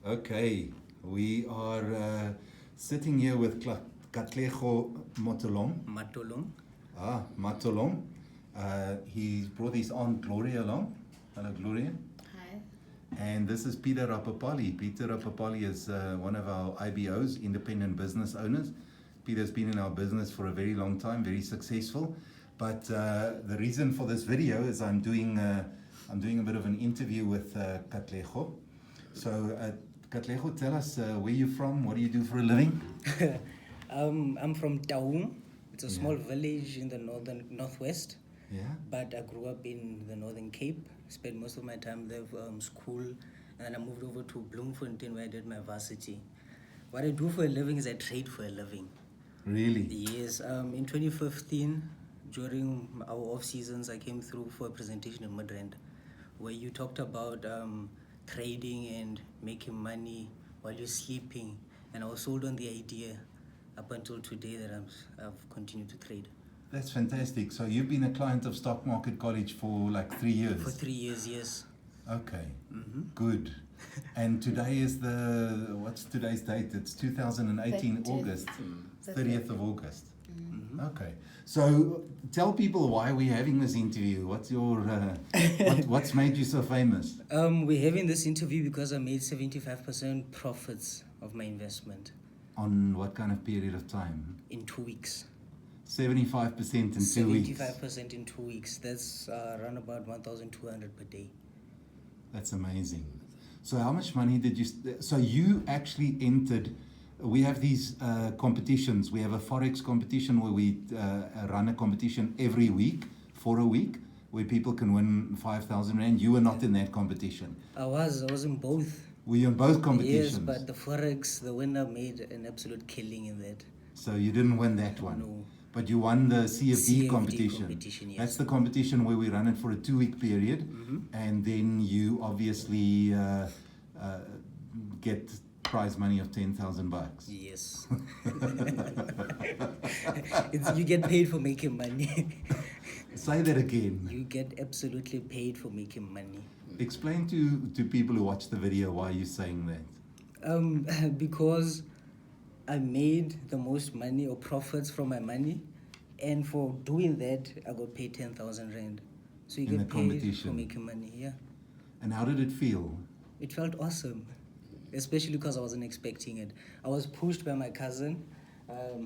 Okay, we are sitting here with Katlego Matolong. Matolong. He brought his aunt Gloria along. Hello, Gloria. Hi. And this is Peter Rapapali. Peter Rapapali is one of our IBOs, independent business owners. Peter's been in our business for a very long time, very successful. But the reason for this video is I'm doing a bit of an interview with Katlego. So, Katlego, tell us where you're from, what do you do for a living? I'm from Taung. It's a small village in the northwest. Yeah. But I grew up in the Northern Cape. Spent most of my time there for school, and then I moved over to Bloemfontein where I did my varsity. What I do for a living is I trade for a living. Really? Yes. In 2015, during our off seasons, I came through for a presentation in Midrand, where you talked about trading and making money while you're sleeping, and I was sold on the idea up until today that I've continued to trade. That's fantastic. So you've been a client of Stock Market College for like 3 years? For 3 years, yes. Okay, good. And today is what's today's date? It's 2018 August, 30th of August. Okay, so tell people why we're having this interview. What's your, what's made you so famous? We're having this interview because I made 75% profits of my investment. On what kind of period of time? In 2 weeks. 75% in 2 weeks? 75% in 2 weeks. That's around about 1,200 per day. That's amazing. So how much money did you... So you actually entered... We have these competitions. We have a Forex competition where we run a competition every week, for a week, where people can win 5,000 Rand. You were not in that competition. I was in both. Were you in both competitions? Yes, but the Forex, the winner made an absolute killing in that. So you didn't win that one? No. But you won the CFD competition. Yes. That's the competition where we run it for a 2-week period, and then you obviously get prize money of 10,000 bucks. Yes. You get paid for making money. Say that again. You get absolutely paid for making money. Explain to people who watch the video why you're saying that. Because I made the most money or profits from my money, and for doing that, I got paid 10,000 Rand. So you get paid for making money, yeah. And how did it feel? It felt awesome, especially because I wasn't expecting it. I was pushed by my cousin.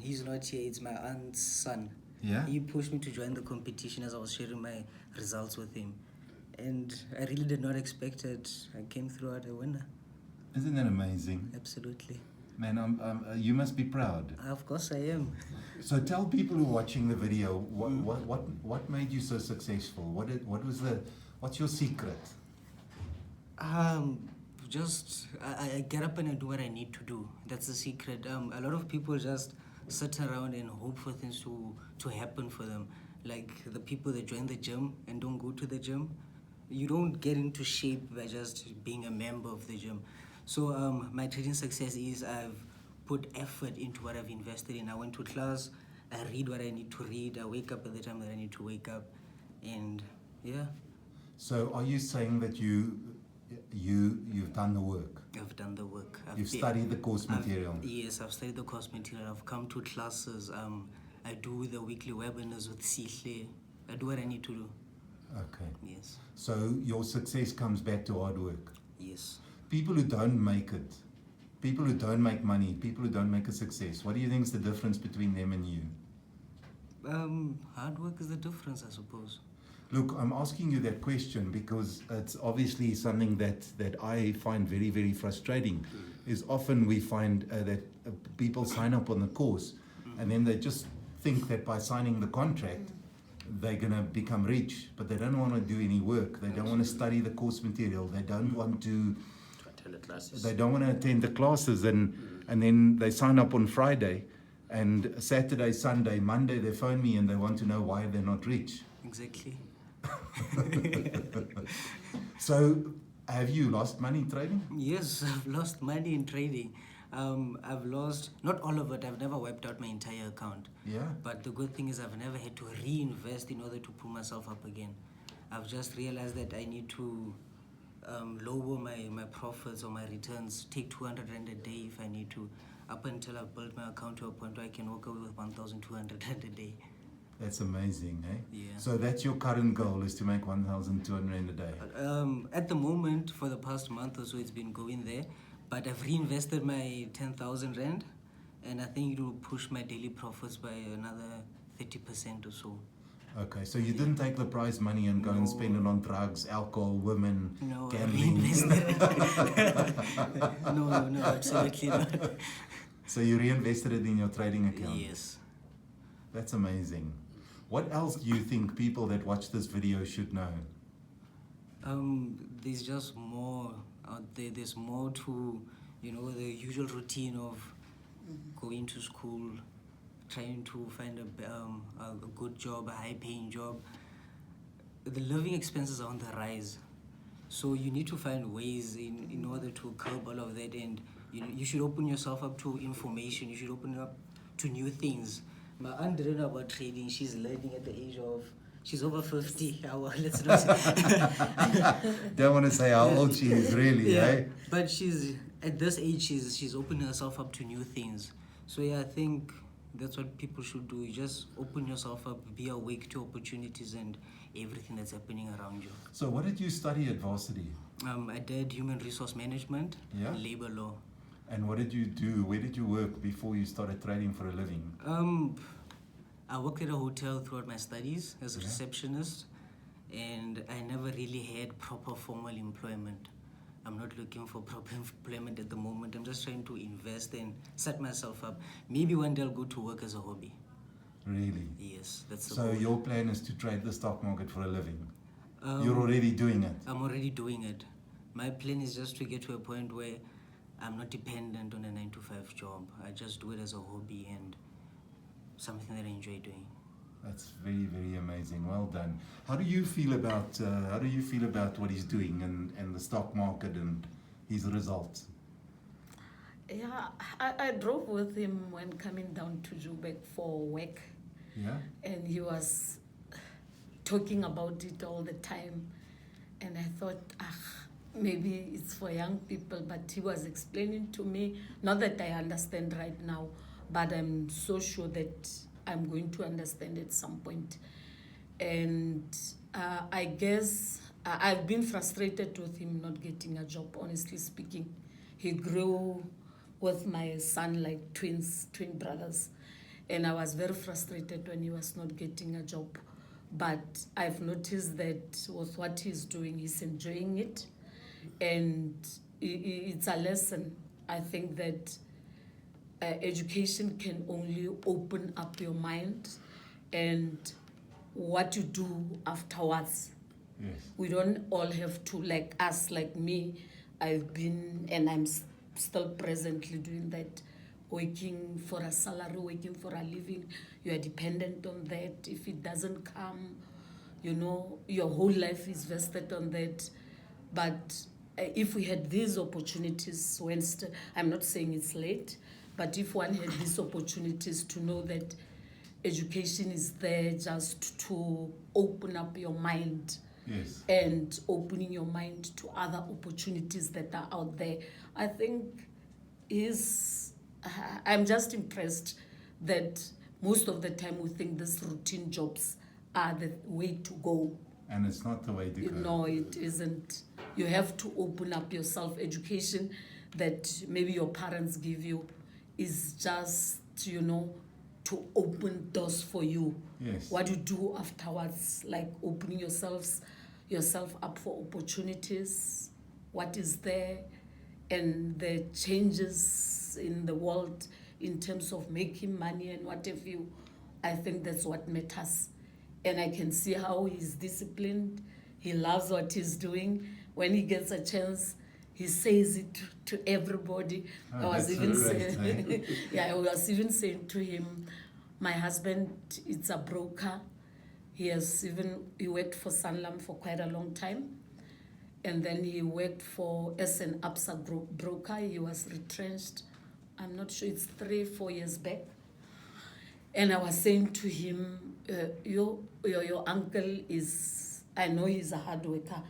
He's not here, it's my aunt's son. Yeah? He pushed me to join the competition as I was sharing my results with him. And I really did not expect it. I came through as a winner. Isn't that amazing? Absolutely. Man, you must be proud. Of course I am. So tell people who are watching the video, what made you so successful? What's your secret? I get up and I do what I need to do. That's the secret. A lot of people just sit around and hope for things to happen for them. Like the people that join the gym and don't go to the gym. You don't get into shape by just being a member of the gym. So my trading success is I've put effort into what I've invested in. I went to class, I read what I need to read, I wake up at the time that I need to wake up, and yeah. So are you saying that you've done the work? I've done the work. You've studied the course material? Yes, I've studied the course material. I've come to classes. I do the weekly webinars with Sihle. I do what I need to do. Okay. Yes. So your success comes back to hard work? Yes. People who don't make it, people who don't make money, people who don't make a success, what do you think is the difference between them and you? Hard work is the difference, I suppose. Look, I'm asking you that question because it's obviously something that I find very, very frustrating. Is often we find that people sign up on the course and then they just think that by signing the contract, they're going to become rich, but they don't want to do any work. They don't want to study the course material. They don't want to attend the classes. They don't want to attend the classes, and then they sign up on Friday, and Saturday, Sunday, Monday, they phone me and they want to know why they're not rich. Exactly. So, have you lost money trading? Yes, I've lost money in trading. I've lost, not all of it, I've never wiped out my entire account. Yeah. But the good thing is I've never had to reinvest in order to pull myself up again. I've just realized that I need to lower my profits or my returns, take 200 Rand a day if I need to, up until I've built my account to a point where I can walk away with 1,200 Rand a day. That's amazing, eh? Yeah. So that's your current goal, is to make 1,200 Rand a day? At the moment, for the past month or so, it's been going there, but I've reinvested my 10,000 Rand, and I think it will push my daily profits by another 30% or so. Okay, so you didn't take the prize money and go and spend it on drugs, alcohol, women, No, gambling? No, absolutely not. So you reinvested it in your trading account? Yes. That's amazing. What else do you think people that watch this video should know? There's just more out there. There's more to, the usual routine of going to school, trying to find a good job, a high-paying job. The living expenses are on the rise, so you need to find ways in order to curb all of that. And you should open yourself up to information. You should open it up to new things. My aunt didn't know about trading. She's learning at the age of, she's over 50. Let's not say. Don't want to say how old she is, really, eh? But she's at this age. She's opening herself up to new things. So yeah, I think that's what people should do. You just open yourself up, be awake to opportunities and everything that's happening around you. So what did you study at varsity? I did human resource management, Yeah? and labor law. And what did you do? Where did you work before you started trading for a living? I worked at a hotel throughout my studies as a Yeah. receptionist, and I never really had proper formal employment. I'm not looking for proper employment at the moment. I'm just trying to invest and set myself up. Maybe one day I'll go to work as a hobby. Really? Yes, that's the So goal. your plan is to trade the stock market for a living? Um, You're already doing it? I'm already doing it. My plan is just to get to a point where I'm not dependent on a 9-to-5 job. I just do it as a hobby and something that I enjoy doing. That's very, very amazing. Well done. How do you feel about what he's doing and the stock market and his results? Yeah, I drove with him when coming down to Joburg for work, Yeah? and he was talking about it all the time. And I thought, maybe it's for young people, but he was explaining to me, not that I understand right now, but I'm so sure that I'm going to understand at some point. And I guess I've been frustrated with him not getting a job, honestly speaking. He grew with my son like twin brothers. And I was very frustrated when he was not getting a job. But I've noticed that with what he's doing, he's enjoying it. And it's a lesson. I think that education can only open up your mind and what you do afterwards. Yes. We don't all have to, like me, I've been, and I'm still presently doing that, working for a salary, working for a living. You are dependent on that. If it doesn't come, your whole life is vested on that. But if we had these opportunities, I'm not saying it's late, but if one had these opportunities to know that education is there just to open up your mind. Yes. And opening your mind to other opportunities that are out there. I think I'm just impressed that most of the time we think these routine jobs are the way to go. And it's not the way to go. No, it isn't. You have to open up your self-education that maybe your parents give you is just, to open doors for you. Yes. What you do afterwards, like opening yourself up for opportunities, what is there, and the changes in the world in terms of making money and what have you. I think that's what matters. And I can see how he's disciplined. He loves what he's doing. When he gets a chance, he says it to everybody. Oh, I was even saying, I was even saying to him, my husband is a broker. He worked for Sanlam for quite a long time. And then he worked as an ABSA broker. He was retrenched. I'm not sure, it's 3-4 years back. And I was saying to him, your uncle I know he's a hard worker.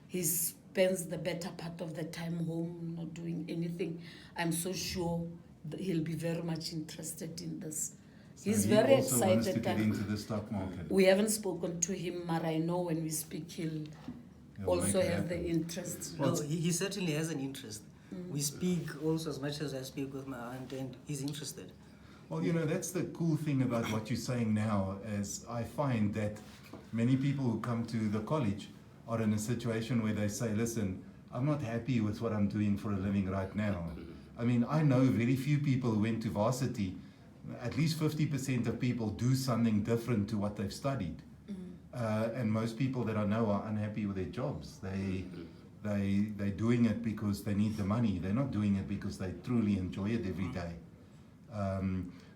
He's spends the better part of the time home, not doing anything. I'm so sure that he'll be very much interested in this. So He's he very also wants to excited. get into the stock market. We haven't spoken to him, but I know when we speak, he'll also make it have the happen. interest. No, he certainly has an interest. We speak also as much as I speak with my aunt, and he's interested. Well, you know, that's the cool thing about what you're saying now, is I find that many people who come to the college are in a situation where they say, listen, I'm not happy with what I'm doing for a living right now. I mean, I know very few people who went to varsity. At least 50% of people do something different to what they've studied. And most people that I know are unhappy with their jobs. They're doing it because they need the money. They're not doing it because they truly enjoy it every day.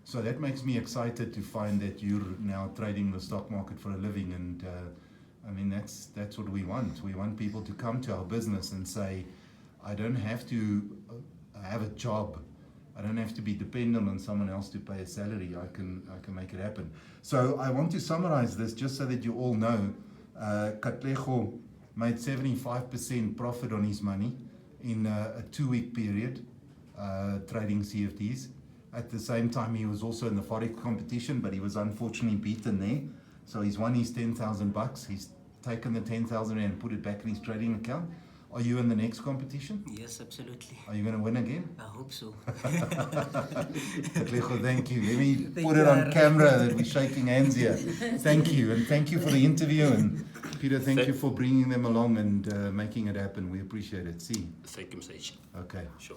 So that makes me excited to find that you're now trading the stock market for a living. And I mean, that's what we want. We want people to come to our business and say, I don't have to have a job. I don't have to be dependent on someone else to pay a salary. I can make it happen. So I want to summarize this just so that you all know. Katlego made 75% profit on his money in a 2-week period trading CFDs. At the same time, he was also in the Forex competition, but he was unfortunately beaten there. So he's won his 10,000 bucks. He's taken the 10,000 and put it back in his trading account. Are you in the next competition? Yes, absolutely. Are you going to win again? I hope so. Katlego, thank you. Let me Thank put you, it on Aaron. camera that we're shaking hands here. Thank you, and thank you for the interview. And Peter, thank you for bringing them along and making it happen. We appreciate it. See. Thank you, Mr. H. Okay. Sure.